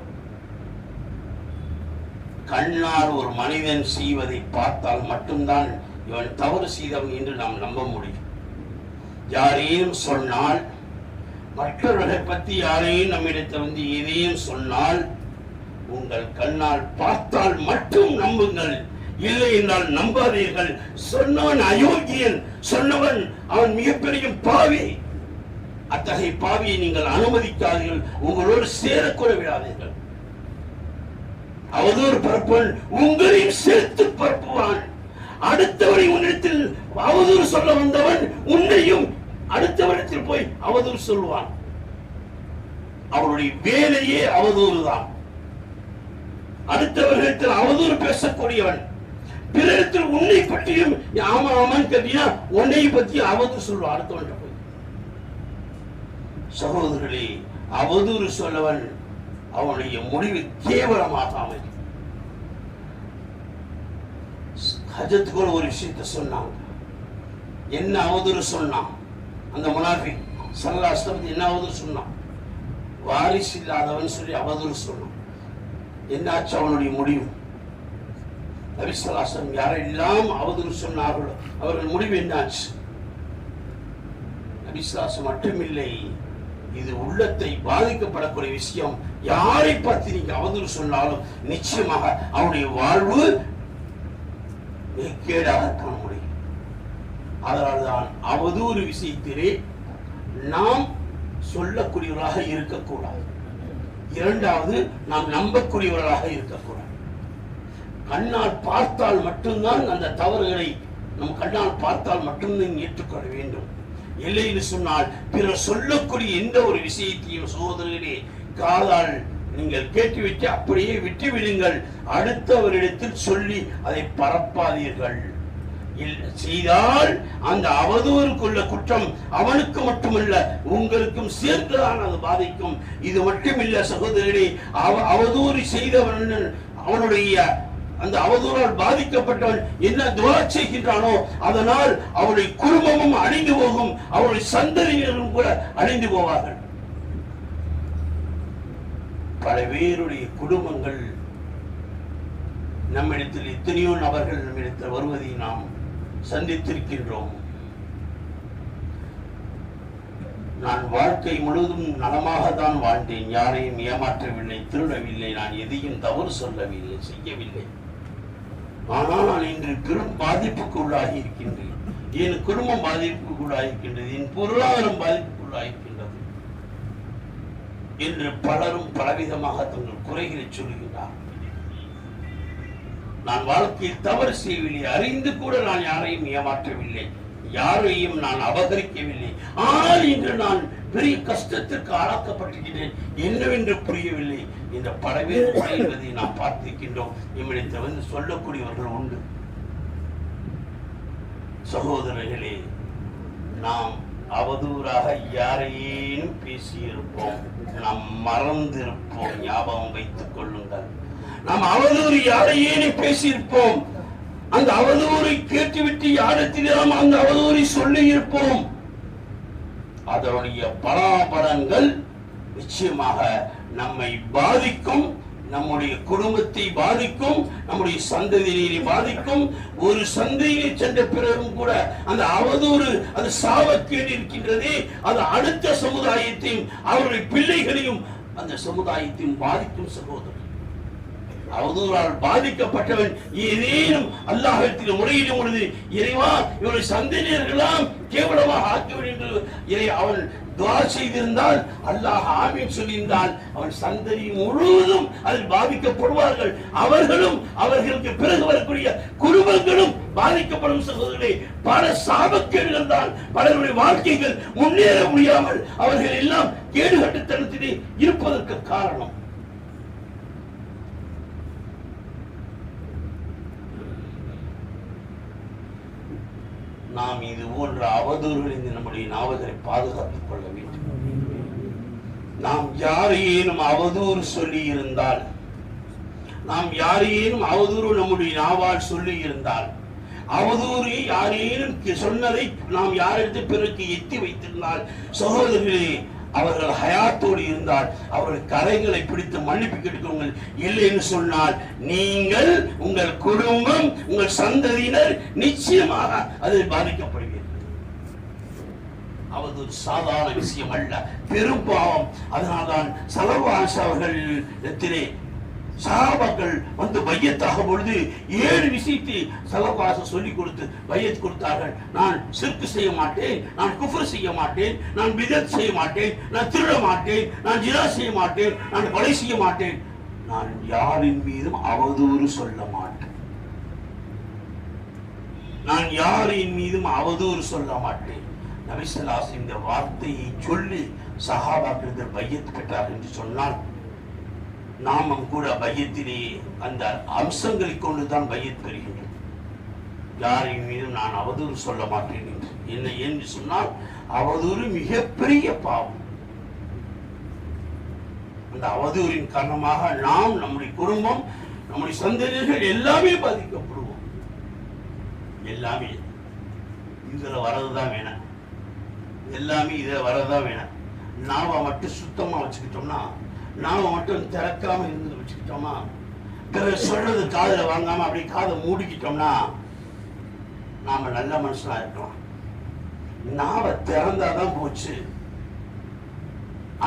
கண்ணால் ஒரு மனிதன் செய்வதை பார்த்தால் மட்டும்தான் இவன் தவறு செய்தவன் என்று நாம் நம்ப முடியும். யாரேனும் சொன்னால், மற்றவர்களை பற்றி யாரையும் நம்மிடத்தில் வந்து எதையும் சொன்னால் உங்கள் கண்ணால் பார்த்தால் மட்டும் நம்புங்கள், இல்லை என்றால் நம்பாதீர்கள். சொன்னவன் அயோக்கியன், சொன்னவன் அவன் மிகப்பெரிய பாவி. அத்தகைய பாவியை நீங்கள் அனுமதிக்காதீர்கள், உங்களோடு சேரக்கூட விடாதீர்கள். அவதூறு பரப்பவன் உங்களையும் சேர்த்து பரப்புவான். அடுத்தவரை உன்னிடத்தில் அவதூறு சொல்ல வந்தவன் உன்னையும் அடுத்தவரிடத்தில் போய் அவதூறு சொல்வான். அவருடைய வேலையே அவதூறு தான். அடுத்தவர்களிடத்தில் அவதூறு பேசக்கூடியவன் பிறரிடத்தில் உன்னை பற்றியும் ஆமா ஆமான்னு கேட்டீங்கன்னா உன்னை பற்றி அவதூறு சொல்வான் அடுத்தவன் போய். சகோதரர்களே, அவதூறு சொல்லவன் அவனுடைய முடிவு கேவலமாக அமையும். ஹஜ்ஜத்துக்கு ஒரு விஷயத்தை சொன்னாங்க. என்ன அவதூறு சொன்னான் அந்த முனாஃபிக்? ஸல்லல்லாஹு அலைஹி வஸல்லம் என்ன அவதூறு சொன்னான்? வாரிசு இல்லாதவன் சொல்லி அவதூறு சொன்னான். என்னாச்சு அவனுடைய முடிவு? நபி ஸல்லல்லாஹு அலைஹி வஸல்லம் யாரெல்லாம் அவதூறு சொன்னார்களோ அவர்கள் முடிவு என்னாச்சு? நபி ஸல்லல்லாஹு அலைஹி வஸல்லம் மட்டுமில்லை, இது உள்ளத்தை பாதிக்கப்படக்கூடிய விஷயம். யாரை பற்றி நீங்க அவதூறு சொன்னாலும் நிச்சயமாக அவனுடைய வாழ்வு கேடாக காண முடியும். அதனால்தான் அவதூறு விஷயத்திலே நாம் சொல்லக்கூடியவராக இருக்கக்கூடாது. இரண்டாவது, நாம் நம்பக்கூடியவர்களாக இருக்கக்கூடாது. கண்ணால் பார்த்தால் மட்டும்தான் அந்த தவறுகளை நம் கண்ணால் பார்த்தால் மட்டும்தான் ஏற்றுக்கொள்ள வேண்டும். இல்லை என்று சொன்னால் பிறர் சொல்லக்கூடிய எந்த ஒரு விஷயத்தையும் சகோதரர்களே காதால் நீங்கள் கேட்டுவிட்டு அப்படியே விட்டு விடுங்கள். அடுத்தவரிடத்தில் சொல்லி அதை பரப்பாதீர்கள். செய்தால் அந்த அவதூறுக்குள்ள குற்றம் அவனுக்கு மட்டுமல்ல உங்களுக்கும் சேர்ந்துதான் அது பாதிக்கும். இது மட்டுமில்ல சகோதரர்களே, அவதூறு செய்தவன் அவனுடைய அந்த அவதூறால் பாதிக்கப்பட்டவன் என்ன துஆ செய்கின்றானோ அதனால் அவருடைய குடும்பமும் அழிந்து போகும், அவருடைய சந்ததியினரும் கூட அழிந்து போவார்கள். பல பேருடைய குடும்பங்கள் நம்மிடத்தில் எத்தனையோ நபர்கள் நம்மிடத்தில் வருவதை நாம் சந்தித்திருக்கின்றோம். நான் வாழ்க்கை முழுவதும் நலமாக தான் வாழ்ந்தேன், யாரையும் ஏமாற்றவில்லை, திருடவில்லை, நான் எதையும் தவறு சொல்லவில்லை, செய்யவில்லை. ஆனால் நான் இன்று பெரும் பாதிப்புக்கு உள்ளாகி இருக்கின்றேன். என் குடும்பம் பாதிப்புக்கு உள்ளாகி இருக்கின்றது, என் பொருளாதாரம் பாதிப்புக்கு உள்ளாகி இருக்கின்றது என்று பலரும் பலவிதமாக தங்கள் குறைகளை சொல்லுகிறார். நான் வாழ்க்கையில் தவறு செய்யவில்லை, அறிந்து கூட நான் யாரையும் ஏமாற்றவில்லை, யாரையும் நான் அபகரிக்கவில்லை. ஆனால் இன்று நான் பெரிய கஷ்டத்திற்கு ஆளாக்கப்பட்டிருக்கிறேன், என்னவென்று புரியவில்லை என்ற பலவேறு என்பதை நாம் பார்த்திருக்கின்றோம். நம்மிடத்தில் வந்து சொல்லக்கூடியவர்கள் உண்டு. சகோதரர்களே, நாம் அவதூறாக யாரையும் பேசியிருப்போம், நாம் மறந்திருப்போம். ஞாபகம் வைத்துக் கொள்ளுங்கள், நாம் அவதூறு யாரையேனும் பேசியிருப்போம். அந்த அவதூறை கேட்டுவிட்டு யாரிடத்திலும் அந்த அவதூறை சொல்லி இருப்போம். அதனுடைய பலாபலன்கள் நிச்சயமாக நம்மை பாதிக்கும், நம்முடைய குடும்பத்தை பாதிக்கும், நம்முடைய சந்ததியினை பாதிக்கும். ஒரு சந்ததியை சென்ற பிறகும் கூட அந்த அவதூறு அது சாவக்கேடு இருக்கின்றதே, அது அடுத்த சமுதாயத்தையும் அவருடைய பிள்ளைகளையும் அந்த சமுதாயத்தையும் பாதிக்கும். சகோதரர், அவதூறால் பாதிக்கப்பட்டவன் ஏதேனும் அல்லாஹ்விடத்தில் முறையிடும் பொழுது, இறைவா இவருடைய சந்ததியினர்களாம் கேவலமாக ஆக்கிவிடும் என்று அவன் துஆ செய்திருந்தால், அல்லாஹ் ஆமீன் சொல்லியிருந்தால், அவன் சந்ததி முழுவதும் அதில் பாதிக்கப்படுவார்கள். அவர்களும் அவர்களுக்கு பிறகு வரக்கூடிய குடும்பங்களும் பாதிக்கப்படும். சகோதரர்களே, பல சாபக்கேடுகள் தான் பலருடைய வாழ்க்கைகள் முன்னேற முடியாமல் அவர்கள் எல்லாம் கேடுகட்டுத்தனத்திலே இருப்பதற்கு காரணம். நாம் இது போன்ற அவதூறுகளிலிருந்து நம்முடைய நாவல்களை பாதுகாத்துக் கொள்ள வேண்டும். நாம் யாரையேனும் அவதூறு சொல்லி இருந்தால், நாம் யாரையேனும் அவதூறு நம்முடைய நாவால் சொல்லி இருந்தால், அவதூறு யாரேனும் சொன்னதை நாம் யாரிடத்து பிறகு எத்தி வைத்திருந்தால், சகோதரர்களே, அவர்கள் ஹயாத்தோடு இருந்தால் அவர்கள் கரைகளை பிடித்து மன்னிப்பு கேட்குங்கள். இல்லை என்று சொன்னால் நீங்கள், உங்கள் குடும்பம், உங்கள் சந்ததியினர் நிச்சயமாக அதில் பாதிக்கப்படுவீர்கள். அவதூறு சாதாரண விஷயம் அல்ல, பெரும் பாவம். அதனால்தான் ஸல்லல்லாஹு அவர்களிடத்திலே சஹாபாக்கள் வந்து பையத்தாக பொழுது 7 விஷயத்தை ஸல்லல்லாஹு சொல்லிக் கொடுத்து பையத் கொடுத்தார்கள். நான் ஷிர்க் செய்ய மாட்டேன், நான் குஃப்ர் செய்ய மாட்டேன், நான் பிதத் செய்ய மாட்டேன், நான் திருட மாட்டேன், நான் ஜினா செய்ய மாட்டேன், நான் கொலை செய்ய மாட்டேன், நான் யாரின் மீதும் அவதூறு சொல்ல மாட்டேன், நான் யாரின் மீதும் அவதூறு சொல்ல மாட்டேன். நபி ஸல்லல்லாஹு அலைஹி வஸல்லம் இந்த வார்த்தையை சொல்லி சஹாபாக்கள் பையத் பெற்றார்கள் என்று சொன்னால், நாமும் கூட பையத்திலே அந்த அம்சங்களை கொண்டுதான் பையத் பெறுகின்றோம். யாரின் மீதும் நான் அவதூறு சொல்ல மாட்டேன் என்று. என்ன என்று சொன்னால், அவதூறு மிகப்பெரிய பாவம். அந்த அவதூறின் காரணமாக நாம், நம்முடைய குடும்பம், நம்முடைய சந்ததிகள் எல்லாமே பாதிக்கப்படுவோம். எல்லாமே இதுல வரதுதான் வேணும், எல்லாமே இதுல வரதுதான் வேணும். நாம மட்டும் சுத்தமா வச்சுக்கிட்டோம்னா, நாம மட்டும் திறக்காம இருந்து வச்சுக்கிட்டோம்னா, பிறகு சொல்றது காதுல வாங்காம அப்படி காதை மூடிக்கிட்டோம்னா நாம நல்ல மனுஷனா இருக்கலாம். நாம திறந்தாதான் போச்சு.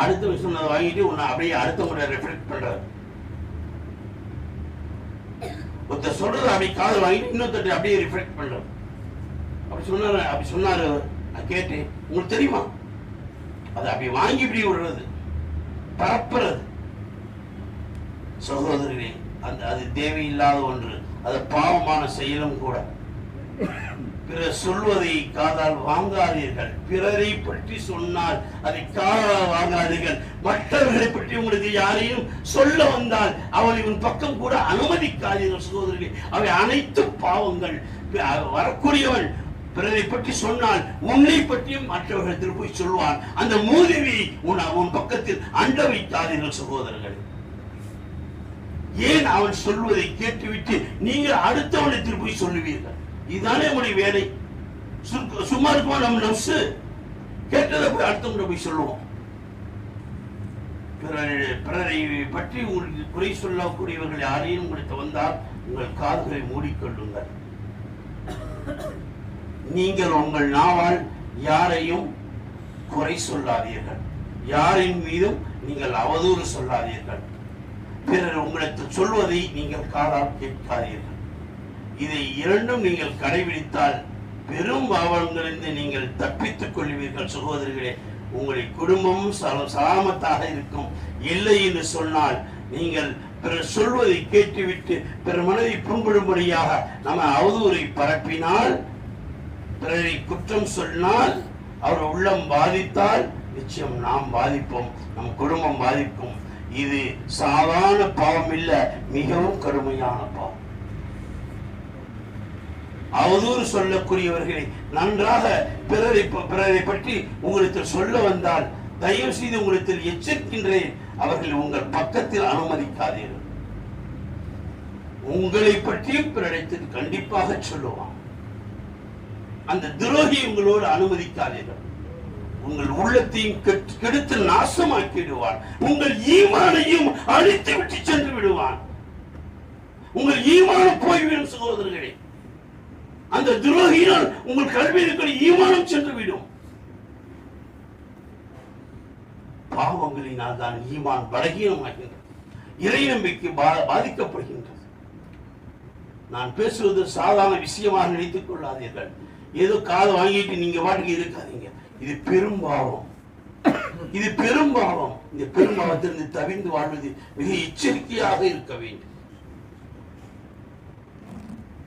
அடுத்த விஷயம் வாங்கிட்டு உன்னை அப்படியே அடுத்த முறை ரெஃப்ளெக்ட் பண்றது. ஒருத்தர் சொல்றது அப்படி காது வாங்கிட்டு இன்னொருத்தர் அப்படியே ரிஃப்ளெக்ட் பண்றது. அப்படி சொன்னாரு நான் கேட்டேன், உங்களுக்கு தெரியுமா? அதை அப்படி வாங்கி இப்படி விடுறது, பரப்புறது. சகோதரர்களே, அது தேவையில்லாத ஒன்று, அது பாவமான செயலும் கூட. பிறர் சொல்வதை காதால் வாங்காதீர்கள். பிறரை பற்றி சொன்னால் அதை காதால் வாங்காதீர்கள். மற்றவர்களை பற்றி உங்களுக்கு யாரையும் சொல்ல வந்தால் அவளை உன் பக்கம் கூட அனுமதிக்காதீர்கள். சகோதரர்களே, அவை அனைத்து பாவங்கள். வரக்கூடியவன் பிறரை பற்றி சொன்னால் உன்னை பற்றியும் மற்றவர்களிடத்தில் போய் சொல்வான். அந்த மூதேவி உன் பக்கத்தில் அண்ட வைக்காதீர்கள். சகோதரர்கள், ஏன் அவன் சொல்வதை கேட்டுவிட்டு நீங்கள் அடுத்தவனிடத்தில் போய் சொல்லுவீர்கள்? இதுதானே உங்களுடைய வேலை. சும்மா இருக்குமா நம்ம நம்சு? கேட்டதை போய் அடுத்தவங்க போய் சொல்லுவோம். பிறரை பற்றி உங்களுக்கு குறை சொல்லக்கூடியவர்கள் யாரையும் உங்களுக்கு வந்தால் உங்கள் காதுகளை மூடிக்கொள்ளுங்கள். நீங்கள் உங்கள் நாவால் யாரையும் குறை சொல்லாதீர்கள், யாரின் மீதும் நீங்கள் அவதூறு சொல்லாதீர்கள். பிறர் உங்களுக்கு சொல்வதை நீங்கள் காதால் கேட்காதீர்கள். இதை இரண்டும் நீங்கள் கடைபிடித்தால் பெரும் பாவங்களிலிருந்து நீங்கள் தப்பித்துக் கொள்வீர்கள். சகோதரர்களே, உங்களுடைய குடும்பமும் சலாமத்தாக இருக்கும். இல்லை என்று சொன்னால் நீங்கள் பிறர் சொல்வதை கேட்டுவிட்டு பிறர் மனதை புண்படும்படியாக நம்ம அவதூறை பரப்பினால், பிறரை குற்றம் சொன்னால், அவர் உள்ளம் பாதித்தால் நிச்சயம் நாம் பாதிப்போம், நம் குடும்பம் பாதிக்கும். இது சாதாரண பாவம் இல்ல, மிகவும் கடுமையான பாவம். அவதூறு சொல்லக்கூடியவர்களை நன்றாக பிறரை பற்றி உங்களுக்கு சொல்ல வந்தால் தயவு செய்து உங்களுக்கு எச்சரிக்கின்றேன், அவர்கள் உங்கள் பக்கத்தில் அனுமதிக்காதீர்கள். உங்களை பற்றியும் பிறரிடத்தில் கண்டிப்பாக சொல்லுவான். அந்த துரோகி உங்களோடு அனுமதிக்காதீர்கள். உங்கள் உள்ளத்தையும் கெடுத்து நாசமாக்கிடுவான். உங்கள் ஈமானையும் அழித்து விட்டு சென்று விடுவான். உங்கள் ஈமானம் போய்விடும். சகோதரர்களே, அந்த துரோகியினால் உங்கள் கல்வியில் இருக்கிற ஈமானம் சென்று விடும். பாவங்களினால் தான் ஈமான் பலகீனமாகின்றது, இறை நம்பிக்கை பாதிக்கப்படுகின்றது. நான் பேசுவது சாதாரண விஷயமாக நினைத்துக் கொள்ளாதீர்கள். ஏதோ காதை வாங்கிட்டு நீங்க வாட்டுக்கு இருக்காதீங்க. இது பெரும் பாவம், இது பெரும் பாவம். இந்த பெரும் பாவத்திலிருந்து தவிர்த்து வாழ்வது மிக எச்சரிக்கையாக இருக்க வேண்டும்.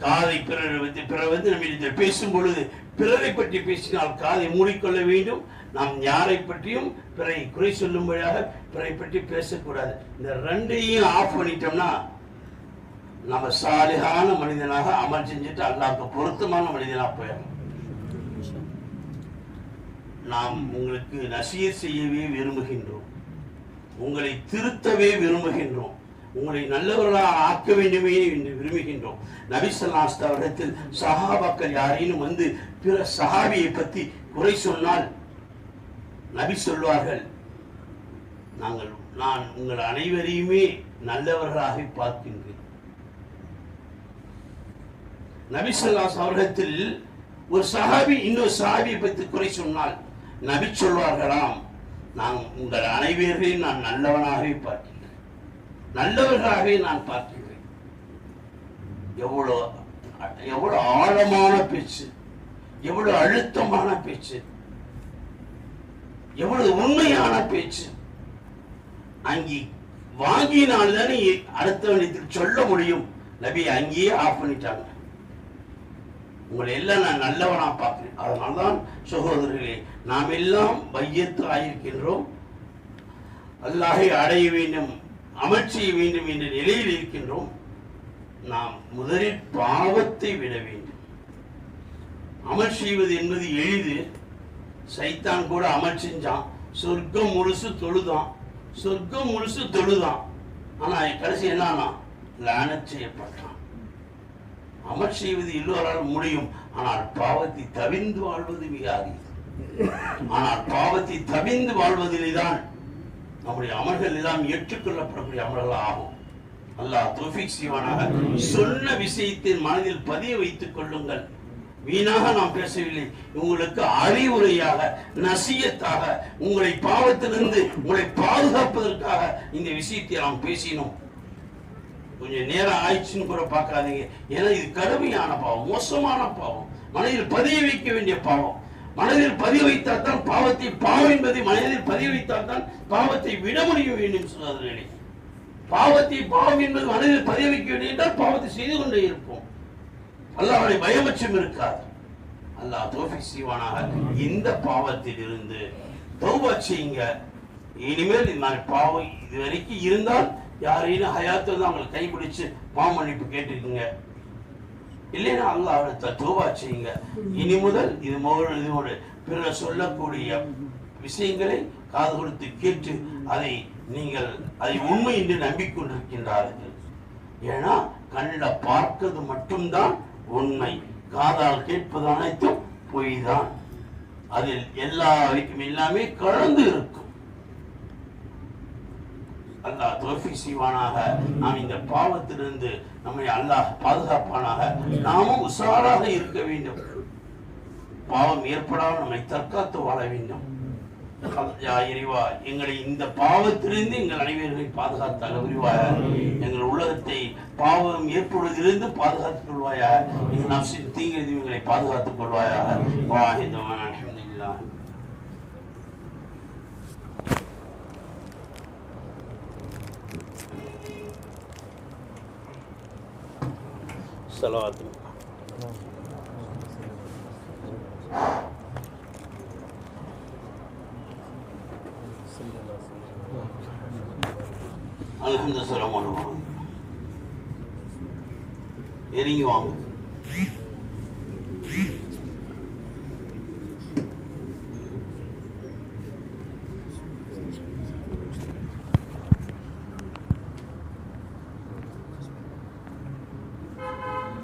காதை பிறர் வந்து நம்ம பேசும் பொழுது பிறரை பற்றி பேசினால் காதை மூடிக்கொள்ள வேண்டும். நாம் யாரை பற்றியும் பிறரை குறை சொல்லும்படியாக பிறரை பற்றி பேசக்கூடாது. இந்த ரெண்டையும் ஆஃப் பண்ணிட்டோம்னா நம்ம சாலிகான மனிதனாக அமல் செஞ்சுட்டு அல்லாஹ்வுக்கு பொருத்தமான மனிதனாக போயிடும். நாம் உங்களுக்கு நசீர் செய்யவே விரும்புகின்றோம், உங்களை திருத்தவே விரும்புகின்றோம், உங்களை நல்லவர்களாக ஆக்க வேண்டுமே என்று விரும்புகின்றோம். நபி ஸல்லல்லாஹு அலைஹி வஸல்லம் சஹாபாக்கள் யாரேனும் வந்து பிற சஹாபியை பற்றி குறை சொன்னால் நபி சொல்வார்கள், நான் உங்கள் அனைவரையுமே நல்லவர்களாக பார்க்கின்றேன். நபி ஸல்லல்லாஹு அலைஹி வஸல்லம் ஒரு சஹாபி இன்னொரு சஹாபியை பற்றி குறை சொன்னால் நபி சொல்வார்களாம், நான் உங்கள் அனைவரையும் நான் நல்லவனாகவே பார்க்கிறேன், நல்லவர்களாகவே நான் பார்க்கிறேன். எவ்வளவு ஆழமான பேச்சு, எவ்வளவு அழுத்தமான பேச்சு, எவ்வளவு உண்மையான பேச்சு. அங்கே வாங்கினால்தானே அடுத்தவனிடத்தில் சொல்ல முடியும். நபி அங்கேயே ஆஃப் பண்ணிட்டாங்க. உங்களை எல்லாம் நான் நல்லவனா பார்க்கிறேன். அதனால்தான் சகோதரர்களே, நாம் எல்லாம் பையத்து ஆயிருக்கின்றோம். அல்லாஹை அடைய வேண்டும், அமல் செய்ய வேண்டும் என்ற நிலையில் இருக்கின்றோம். நாம் முதலில் பாவத்தை விட வேண்டும். அமல் செய்வது என்பது எளிது. சைத்தான் கூட அமல் செஞ்சான், சொர்க்கம் முழுசு தொழுதான், சொர்க்கம் முழுசு தொழுதான். ஆனா கடைசி என்னன்னா லானத் செய்யப்பட்டான். அமல் செய்வது எல்லோரால் முடியும், ஆனால் பாவத்தை தவிர்ந்து வாழ்வது மிக அரிது. ஆனால் பாவத்தை தவிர்ந்து வாழ்வதிலே தான் நம்முடைய அமல்கள் எல்லாம் ஏற்றுக்கொள்ளப்படக்கூடிய அமல்கள் ஆகும். அல்லாஹ் தௌஃபீக் செய்வானாக. சொன்ன விஷயத்தை மனதில் பதிய வைத்துக் கொள்ளுங்கள். வீணாக நாம் பேசவில்லை, உங்களுக்கு அறிவுரையாக, நசியத்தாக, உங்களை பாவத்திலிருந்து உங்களை பாதுகாப்பதற்காக இந்த விஷயத்தை நாம் பேசினோம். கொஞ்சம் நேரம் ஆயிடுச்சுன்னு கூட பார்க்காதீங்க. ஏன்னா இது கடுமையான பாவம், மோசமான பாவம், மனதில் பதிய வைக்க வேண்டிய பாவம். மனதில் பதிய வைத்தால் தான் பாவத்தை, பாவம் என்பதை மனதில் பதிய வைத்தால் தான் பாவத்தை விட முடியும் வேண்டும் சொல்றார்களே. பாவத்தை, பாவம் என்பது மனதில் பதிய வைக்க வேண்டும் என்றால் பாவத்தை செய்து கொண்டே இருப்போம். அல்லாஹ்வுடைய பயமச்சம் இருக்காது. அல்லாஹ் தௌஃபீக் செய்வானாக. இந்த பாவத்தில் இருந்து தௌபா செய்யுங்க. இனிமேல் இந்த மாதிரி பாவம் இதுவரைக்கும் இருந்தால் யாரையும் ஹயாத்தை வந்து அவங்களை கைப்பிடிச்சு பாவ மன்னிப்பு கேட்டுக்குங்க. இல்லைன்னா அல்லாஹ்விடத்தில் தௌபா செய்யுங்க. இனி முதல் இதோடு பிறர் சொல்லக்கூடிய விஷயங்களை காது கொடுத்து கேட்டு அதை உண்மை என்று நம்பிக்கொண்டிருக்கின்றார்கள். ஏன்னா கண்ணில் பார்க்கிறது மட்டும்தான் உண்மை, காதால் கேட்பது அனைத்தும் பொய் தான். அதில் எல்லாமே கலந்து இருக்கும். அல்லாஹ் தௌஃபீக் செய்வானாக. நாம் இந்த பாவத்திலிருந்து நம்மை அல்லாஹ் பாதுகாப்பானாக. நாமும் உஷாராக இருக்க வேண்டும். பாவம் ஏற்படாமல் நம்மை தற்காத்து வாழ வேண்டும். இறைவா, எங்களை இந்த பாவத்திலிருந்து எங்கள் அனைவர்களை பாதுகாத்தால் புரிவாயா. எங்கள் உள்ளத்தை பாவம் ஏற்படுவதிலிருந்து பாதுகாத்துக் கொள்வாயா. எங்கள் நஃப்ஸின் தீங்கிலிருந்து எங்களை பாதுகாத்துக் கொள்வாயா. வாஹிதுன் அல்ஹம்துலில்லாஹ். ஸலவாத்து. அல்ஹம்துலில்லாஹ். இறங்கி வாங்க.